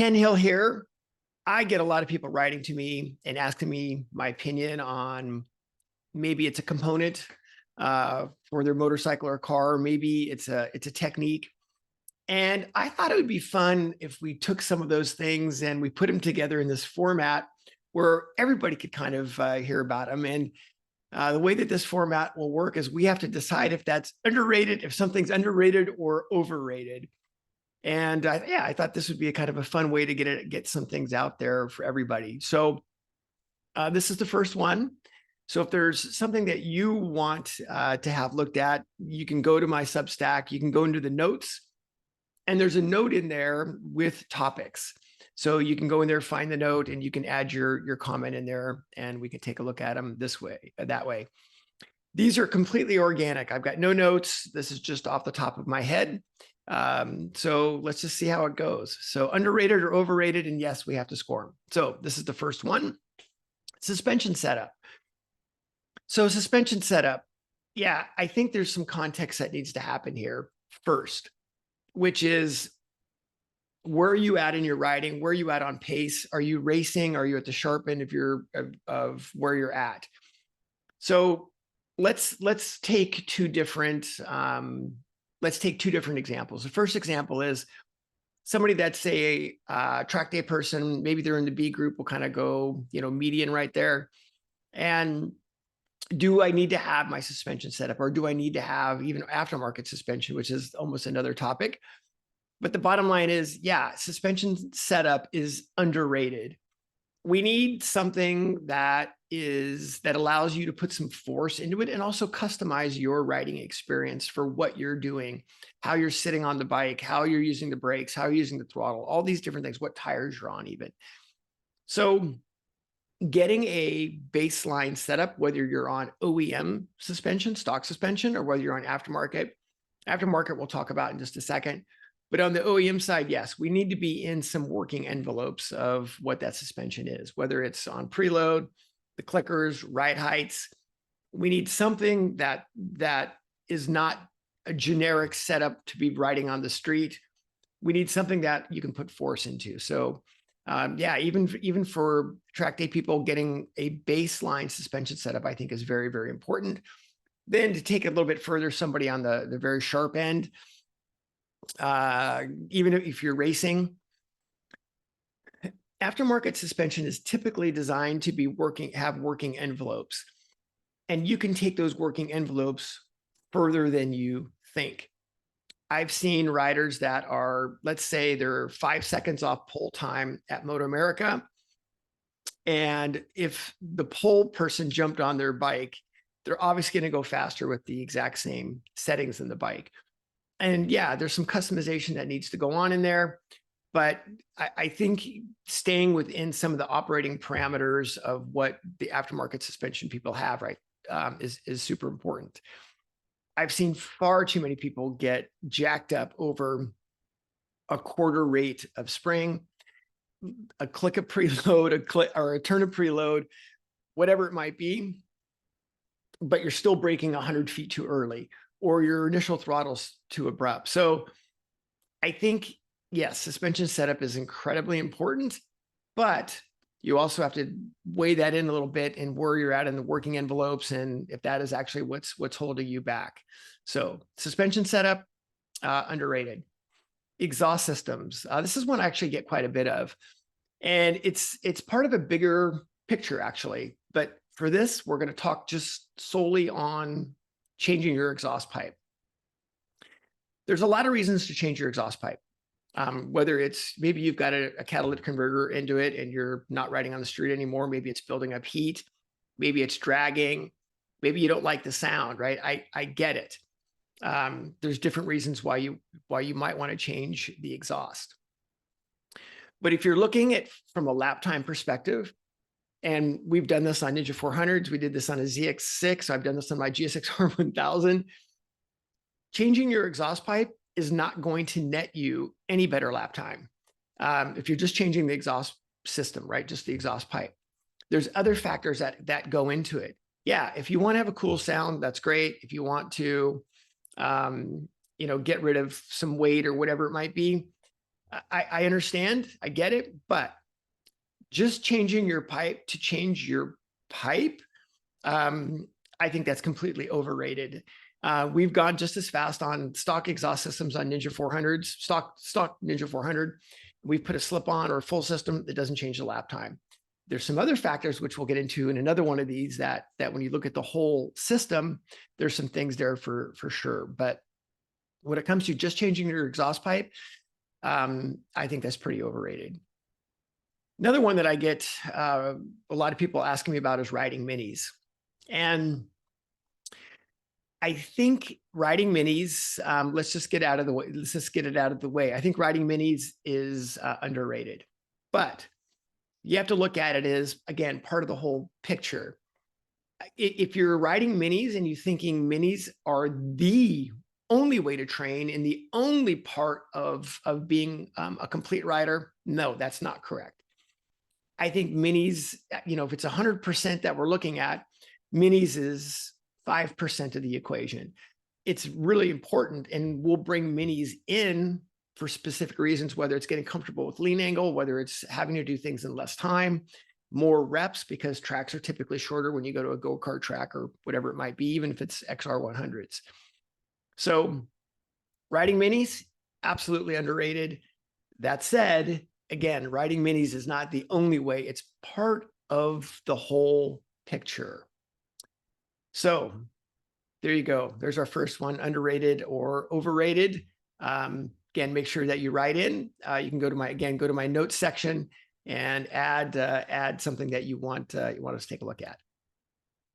Ken Hill here. I get a lot of people writing to me and asking me my opinion on maybe it's a component for their motorcycle or car, maybe it's a technique. And I thought it would be fun if we took some of those things and we put them together in this format where everybody could kind of hear about them. And the way that this format will work is we have to decide if that's underrated, if something's underrated or overrated. And yeah, I thought this would be a kind of a fun way to get some things out there for everybody. So this is the first one. So if there's something that you want to have looked at, you can go to my Substack. You can go into the notes, and there's a note in there with topics. So you can go in there, find the note, and you can add your comment in there, and we can take a look at them this way, that way. These are completely organic. I've got no notes. This is just off the top of my head. So let's just see how it goes. So underrated or overrated, and yes, we have to score them. So this is the first one, suspension setup. So suspension setup, yeah, I think there's some context that needs to happen here first, which is where are you at in your riding? Where are you at on pace? Are you racing? Are you at the sharp end of where you're at? So let's take two different examples. The first example is somebody that's a track day person. Maybe they're in the B group. We'll kind of go, median right there. And do I need to have my suspension set up, or do I need to have even aftermarket suspension, which is almost another topic? But the bottom line is, yeah, suspension setup is underrated. We need something that allows you to put some force into it and also customize your riding experience for what you're doing, how you're sitting on the bike, how you're using the brakes, how you're using the throttle, all these different things, what tires you're on even. So getting a baseline setup, whether you're on OEM suspension, stock suspension, or whether you're on aftermarket we'll talk about in just a second. But on the OEM side, yes, we need to be in some working envelopes of what that suspension is, whether it's on preload, the clickers, ride heights. We need something that is not a generic setup to be riding on the street. We need something that you can put force into. So yeah, even for track day people, getting a baseline suspension setup, I think, is very, very important. Then to take it a little bit further, somebody on the very sharp end, even if you're racing, aftermarket suspension is typically designed to be have working envelopes, and you can take those working envelopes further than you think. I've seen riders that are, let's say they're 5 seconds off pole time at Moto America, and if the pole person jumped on their bike, they're obviously going to go faster with the exact same settings in the bike. And yeah, there's some customization that needs to go on in there, but I think staying within some of the operating parameters of what the aftermarket suspension people have, right, is super important. I've seen far too many people get jacked up over a quarter rate of spring, a click of preload, or a turn of preload, whatever it might be, but you're still braking 100 feet too early, or your initial throttle's too abrupt. So I think, yes, suspension setup is incredibly important, but you also have to weigh that in a little bit and where you're at in the working envelopes, and if that is actually what's holding you back. So suspension setup, underrated. Exhaust systems. This is one I actually get quite a bit of, and it's part of a bigger picture actually. But for this, we're going to talk just solely on changing your exhaust pipe. There's a lot of reasons to change your exhaust pipe. Whether it's maybe you've got a catalytic converter into it and you're not riding on the street anymore. Maybe it's building up heat. Maybe it's dragging. Maybe you don't like the sound, right? I get it. There's different reasons why you might want to change the exhaust. But if you're looking at from a lap time perspective, and we've done this on Ninja 400s, we did this on a ZX6, I've done this on my GSX-R 1000, changing your exhaust pipe is not going to net you any better lap time. If you're just changing the exhaust system, right? Just the exhaust pipe. There's other factors that go into it. Yeah, if you want to have a cool sound, that's great. If you want to, get rid of some weight or whatever it might be, I understand, I get it, but just changing your pipe to change your pipe, I think that's completely overrated. We've gone just as fast on stock exhaust systems on Ninja 400s, stock Ninja 400. We've put a slip on or a full system that doesn't change the lap time. There's some other factors which we'll get into in another one of these that when you look at the whole system, there's some things there for sure. But when it comes to just changing your exhaust pipe, I think that's pretty overrated. Another one that I get a lot of people asking me about is riding minis. And I think riding minis, let's just get out of the way. Let's just get it out of the way. I think riding minis is underrated, but you have to look at it as, again, part of the whole picture. If you're riding minis and you're thinking minis are the only way to train and the only part of being a complete rider, no, that's not correct. I think minis, if it's 100% that we're looking at, minis is 5% of the equation. It's really important, and we'll bring minis in for specific reasons, whether it's getting comfortable with lean angle, whether it's having to do things in less time, more reps, because tracks are typically shorter when you go to a go-kart track or whatever it might be, even if it's XR100s. So riding minis, absolutely underrated. That said, again, riding minis is not the only way. It's part of the whole picture. So there you go. There's our first one, underrated or overrated. Again, make sure that you write in. You can go to my notes section and add something that you want us to take a look at.